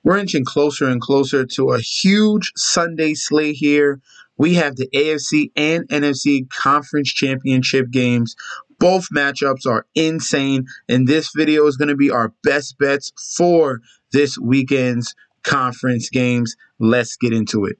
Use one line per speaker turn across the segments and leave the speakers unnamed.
We're inching closer and closer to a huge Sunday slate here. We have the AFC and NFC Conference Championship games. Both matchups are insane, and this video is going to be our best bets for this weekend's conference games. Let's get into it.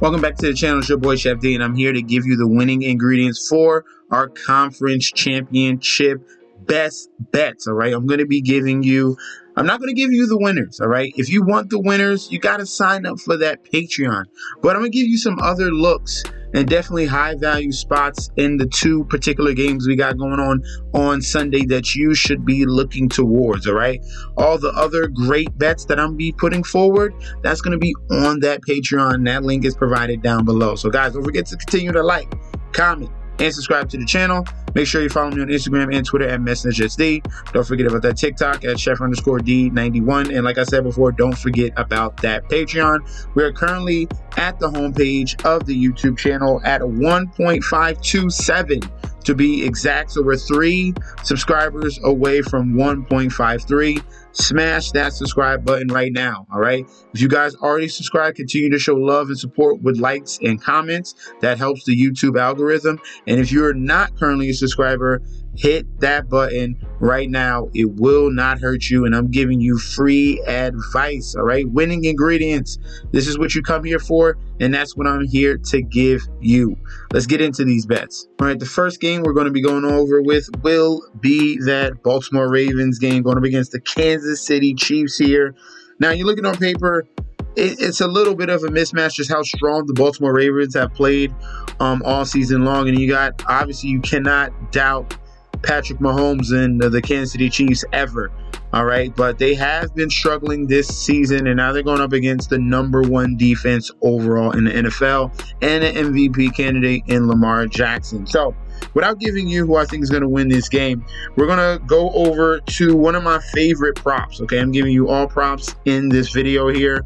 Welcome back to the channel. It's your boy Chef D, and I'm here to give you the winning ingredients for our conference championship best bets. All right, I'm not going to give you the winners. All right, if you want the winners, you got to sign up for that Patreon. But I'm going to give you some other looks and definitely high value spots in the two particular games we got going on Sunday that you should be looking towards. All right, all the other great bets that I'm be putting forward, that's going to be on that Patreon. That link is provided down below. So guys, don't forget to continue to like, comment, and subscribe to the channel. Make sure you follow me on Instagram and Twitter at MessageSD. Don't forget about that TikTok at Chef_D91. And like I said before, don't forget about that Patreon. We are currently at the homepage of the YouTube channel at 1.527 to be exact. So we're 3 subscribers away from 1.53. Smash that subscribe button right now. All right, if you guys already subscribed, continue to show love and support with likes and comments. That helps the YouTube algorithm. And if you're not currently a subscriber, hit that button right now. It will not hurt you, and I'm giving you free advice. All right, winning ingredients. This is what you come here for, and that's what I'm here to give you. Let's get into these bets. All right, the first game we're going to be going over with will be that Baltimore Ravens game going up against the Kansas City Chiefs here. Now, you're looking on paper, it's a little bit of a mismatch just how strong the Baltimore Ravens have played all season long, and obviously you cannot doubt Patrick Mahomes and the Kansas City Chiefs ever. All right, but they have been struggling this season, and now they're going up against the #1 defense overall in the NFL and an MVP candidate in Lamar Jackson. So without giving you who I think is going to win this game, we're going to go over to one of my favorite props. Okay, I'm giving you all props in this video here.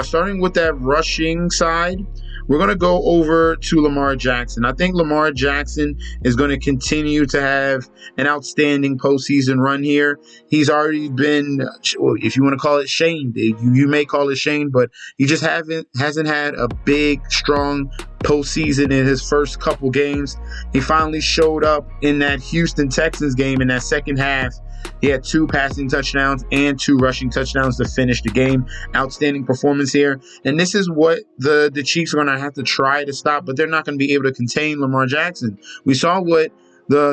Starting with that rushing side, we're going to go over to Lamar Jackson. I think Lamar Jackson is going to continue to have an outstanding postseason run here. He's already been, if you want to call it shamed, you may call it shamed, but he just hasn't had a big, strong postseason in his first couple games. He finally showed up in that Houston Texans game in that second half. He had 2 passing touchdowns and 2 rushing touchdowns to finish the game. Outstanding performance here. And this is what the Chiefs are going to have to try to stop, but they're not going to be able to contain Lamar Jackson. We saw what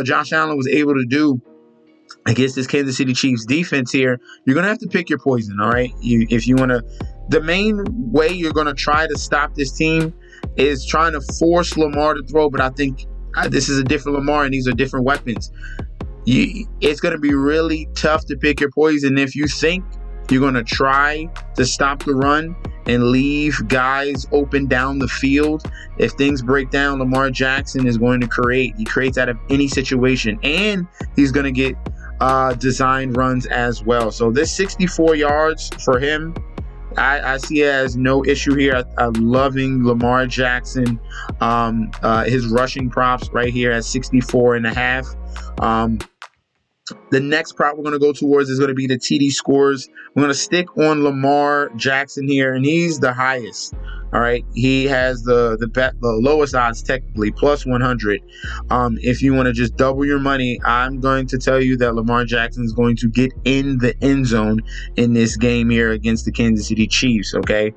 Josh Allen was able to do against this Kansas City Chiefs defense here. You're going to have to pick your poison, all right? If you want to, the main way you're going to try to stop this team is trying to force Lamar to throw, but I think this is a different Lamar and these are different weapons. It's going to be really tough to pick your poison if you think you're going to try to stop the run and leave guys open down the field. If things break down, Lamar Jackson is going to create. He creates out of any situation, and he's going to get design runs as well. So this 64 yards for him, I see it as no issue here. I'm loving Lamar Jackson. His rushing props right here at 64.5. The next prop we're going to go towards is going to be the TD scores. We're going to stick on Lamar Jackson here, and he's the highest. All right, he has the lowest odds technically, plus 100. If you want to just double your money, I'm going to tell you that Lamar Jackson is going to get in the end zone in this game here against the Kansas City Chiefs. Okay,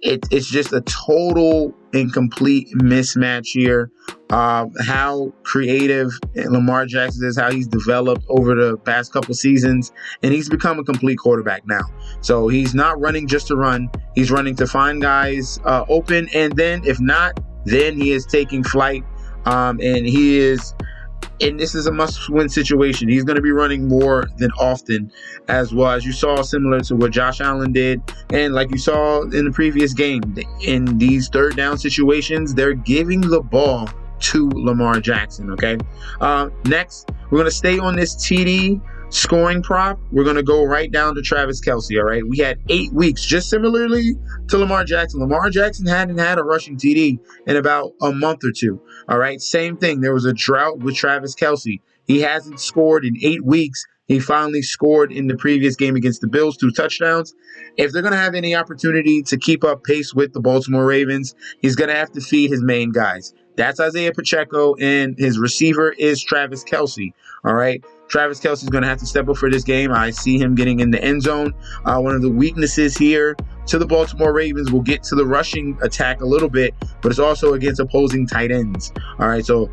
it's just a total and complete mismatch here. How creative Lamar Jackson is, how he's developed over the past couple seasons, and he's become a complete quarterback now. So he's not running just to run. He's running to find guys open, and then if not, then he is taking flight, and he is and this is a must-win situation. He's going to be running more than often, as well, as you saw, similar to what Josh Allen did. And like you saw in the previous game, in these third down situations, they're giving the ball to Lamar Jackson, okay? Next, we're going to stay on this TD scoring prop, we're going to go right down to Travis Kelce, all right? We had 8 weeks, just similarly to Lamar Jackson. Lamar Jackson hadn't had a rushing TD in about a month or two, all right? Same thing. There was a drought with Travis Kelce. He hasn't scored in 8 weeks. He finally scored in the previous game against the Bills, 2 touchdowns. If they're going to have any opportunity to keep up pace with the Baltimore Ravens, he's going to have to feed his main guys. That's Isaiah Pacheco, and his receiver is Travis Kelce, all right? Travis Kelce is going to have to step up for this game. I see him getting in the end zone. One of the weaknesses here to the Baltimore Ravens, will get to the rushing attack a little bit, but it's also against opposing tight ends. All right, so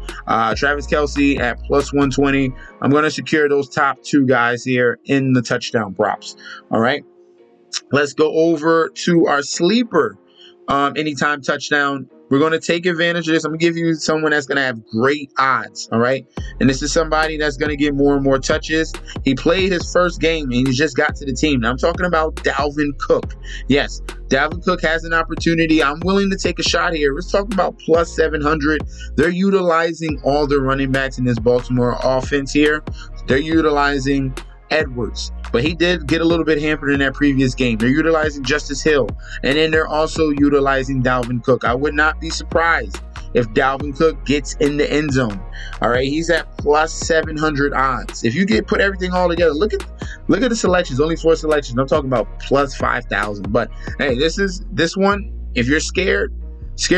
Travis Kelce at plus 120. I'm going to secure those top 2 guys here in the touchdown props. All right, let's go over to our sleeper anytime touchdown. We're going to take advantage of this. I'm going to give you someone that's going to have great odds, all right? And this is somebody that's going to get more and more touches. He played his first game, and he just got to the team. Now, I'm talking about Dalvin Cook. Yes, Dalvin Cook has an opportunity. I'm willing to take a shot here. We're talking about plus 700. They're utilizing all the running backs in this Baltimore offense here. They're utilizing Edwards, but he did get a little bit hampered in that previous game. They're utilizing Justice Hill, and then they're also utilizing Dalvin Cook. I would not be surprised if Dalvin Cook gets in the end zone. All right, he's at plus 700 odds. If you put everything all together, look at the selections. Only 4 selections. I'm talking about plus 5,000. But hey, this one. If you're scared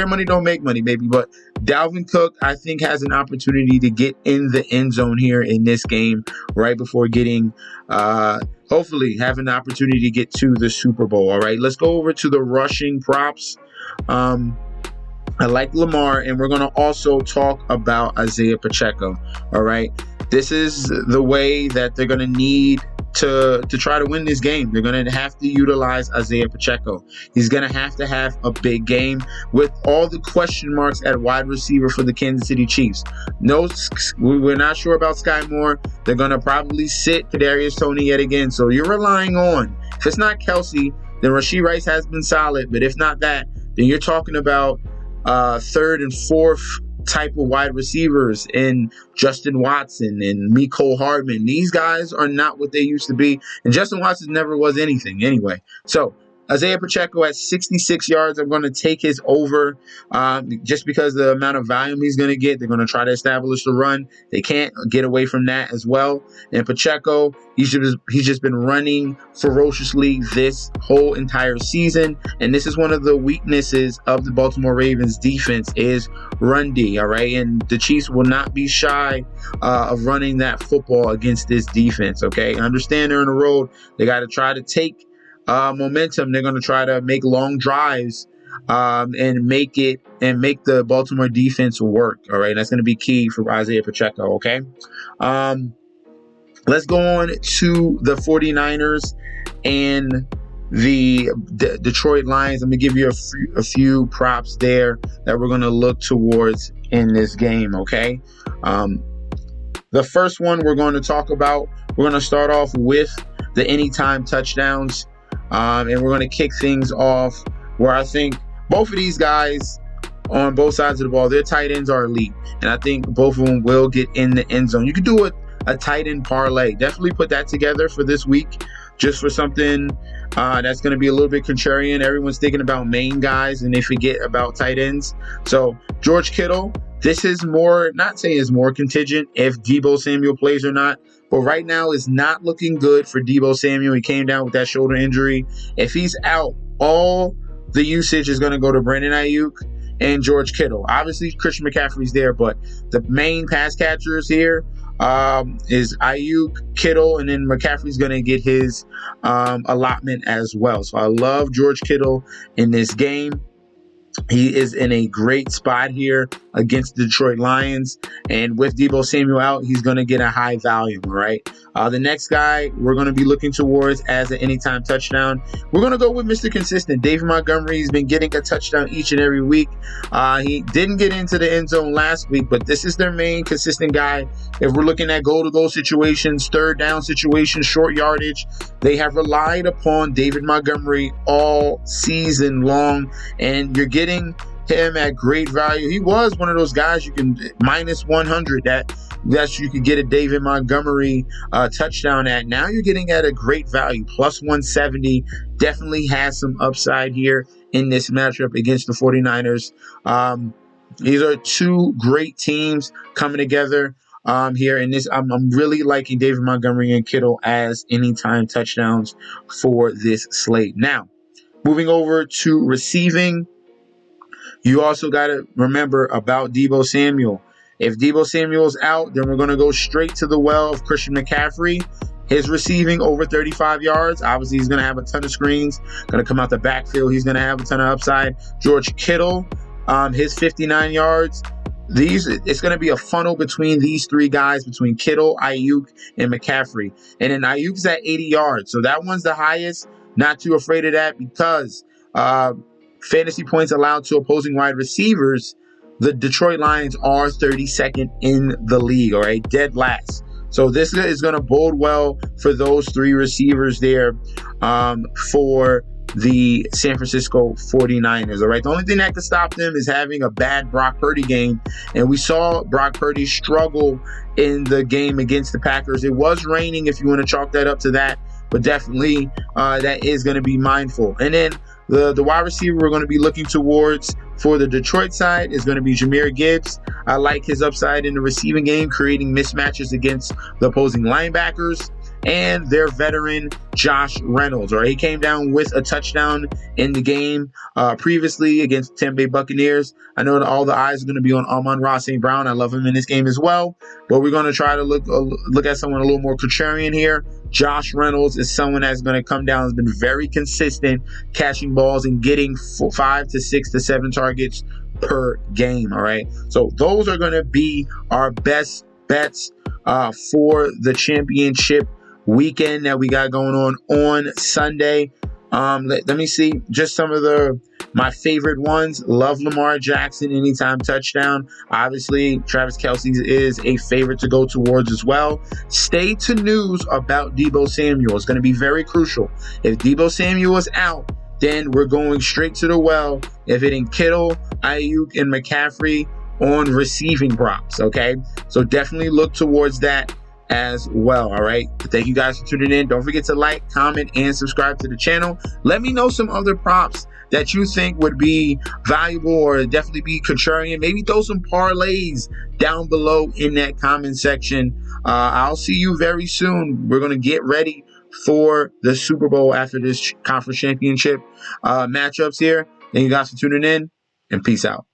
money don't make money, baby. But Dalvin Cook, I think, has an opportunity to get in the end zone here in this game right before getting, hopefully, having the opportunity to get to the Super Bowl. All right, let's go over to the rushing props. I like Lamar, and we're going to also talk about Isaiah Pacheco. All right, this is the way that they're going to need to try to win this game. They're going to have to utilize Isaiah Pacheco. He's going to have a big game with all the question marks at wide receiver for the Kansas City Chiefs. No, we're not sure about Sky Moore. They're going to probably sit Kadarius Toney yet again. So you're relying on, if it's not Kelce, then Rashee Rice has been solid. But if not that, then you're talking about third and fourth type of wide receivers in Justin Watson and Mecole Hardman. These guys are not what they used to be, and Justin Watson never was anything anyway. So Isaiah Pacheco at 66 yards, I'm going to take his over just because the amount of volume he's going to get. They're going to try to establish the run. They can't get away from that as well. And Pacheco, he's just been running ferociously this whole entire season. And this is one of the weaknesses of the Baltimore Ravens defense is run D, all right? And the Chiefs will not be shy of running that football against this defense, okay? I understand they're on the road. They got to try to take momentum. They're going to try to make long drives and make the Baltimore defense work. All right, that's going to be key for Isaiah Pacheco. Okay, let's go on to the 49ers and the Detroit Lions. I'm going to give you a few props there that we're going to look towards in this game. Okay, the first one we're going to talk about. We're going to start off with the anytime touchdowns. And we're going to kick things off where I think both of these guys on both sides of the ball, their tight ends are elite. And I think both of them will get in the end zone. You could do a tight end parlay. Definitely put that together for this week just for something that's going to be a little bit contrarian. Everyone's thinking about main guys and they forget about tight ends. So George Kittle, this is more, not saying it's more contingent if Deebo Samuel plays or not. But right now, it's not looking good for Deebo Samuel. He came down with that shoulder injury. If he's out, all the usage is going to go to Brandon Ayuk and George Kittle. Obviously, Christian McCaffrey's there, but the main pass catchers here is Ayuk, Kittle, and then McCaffrey's going to get his allotment as well. So I love George Kittle in this game. He is in a great spot here against the Detroit Lions. And with Deebo Samuel out, he's going to get a high volume, all right? The next guy we're going to be looking towards as an anytime touchdown, we're going to go with Mr. Consistent. David Montgomery has been getting a touchdown each and every week. He didn't get into the end zone last week, but this is their main consistent guy. If we're looking at goal-to-goal situations, third down situations, short yardage, they have relied upon David Montgomery all season long, and you're getting him at great value. He was one of those guys you can minus 100 that you could get a David Montgomery touchdown at. Now you're getting at a great value, plus 170. Definitely has some upside here in this matchup against the 49ers. These are two great teams coming together here in this. I'm really liking David Montgomery and Kittle as anytime touchdowns for this slate. Now, moving over to receiving, you also got to remember about Deebo Samuel. If Deebo Samuel's out, then we're going to go straight to the well of Christian McCaffrey. His receiving over 35 yards. Obviously, he's going to have a ton of screens. Going to come out the backfield. He's going to have a ton of upside. George Kittle, his 59 yards. It's going to be a funnel between these three guys, between Kittle, Ayuk, and McCaffrey. And then Ayuk's at 80 yards. So that one's the highest. Not too afraid of that because fantasy points allowed to opposing wide receivers, the Detroit Lions are 32nd in the league, all right? Dead last. So this is going to bode well for those three receivers there for the San Francisco 49ers, all right? The only thing that could stop them is having a bad Brock Purdy game. And we saw Brock Purdy struggle in the game against the Packers. It was raining, if you want to chalk that up to that. But definitely that is going to be mindful. And then the wide receiver we're going to be looking towards for the Detroit side is going to be Jahmyr Gibbs. I like his upside in the receiving game, creating mismatches against the opposing linebackers. And their veteran, Josh Reynolds. Or he came down with a touchdown in the game previously against the Tampa Bay Buccaneers. I know that all the eyes are going to be on Amon-Ra St. Brown. I love him in this game as well. But we're going to try to look at someone a little more contrarian here. Josh Reynolds is someone that's going to come down, has been very consistent catching balls and getting 5 to 6 to 7 targets per game. All right. So those are going to be our best bets for the championship weekend that we got going on Sunday. Let me see just some of my favorite ones. Love Lamar Jackson anytime touchdown. Obviously, Travis Kelce is a favorite to go towards as well. Stay to news about Deebo Samuel. It's going to be very crucial. If Deebo Samuel is out, then we're going straight to the well. If it in Kittle, Ayuk, and McCaffrey on receiving props, okay? So definitely look towards that as well, all right? Thank you guys for tuning in. Don't forget to like, comment, and subscribe to the channel. Let me know some other props that you think would be valuable or definitely be contrarian. Maybe throw some parlays down below in that comment section. I'll see you very soon. We're going to get ready for the Super Bowl after this conference championship matchups here. Thank you guys for tuning in, and peace out.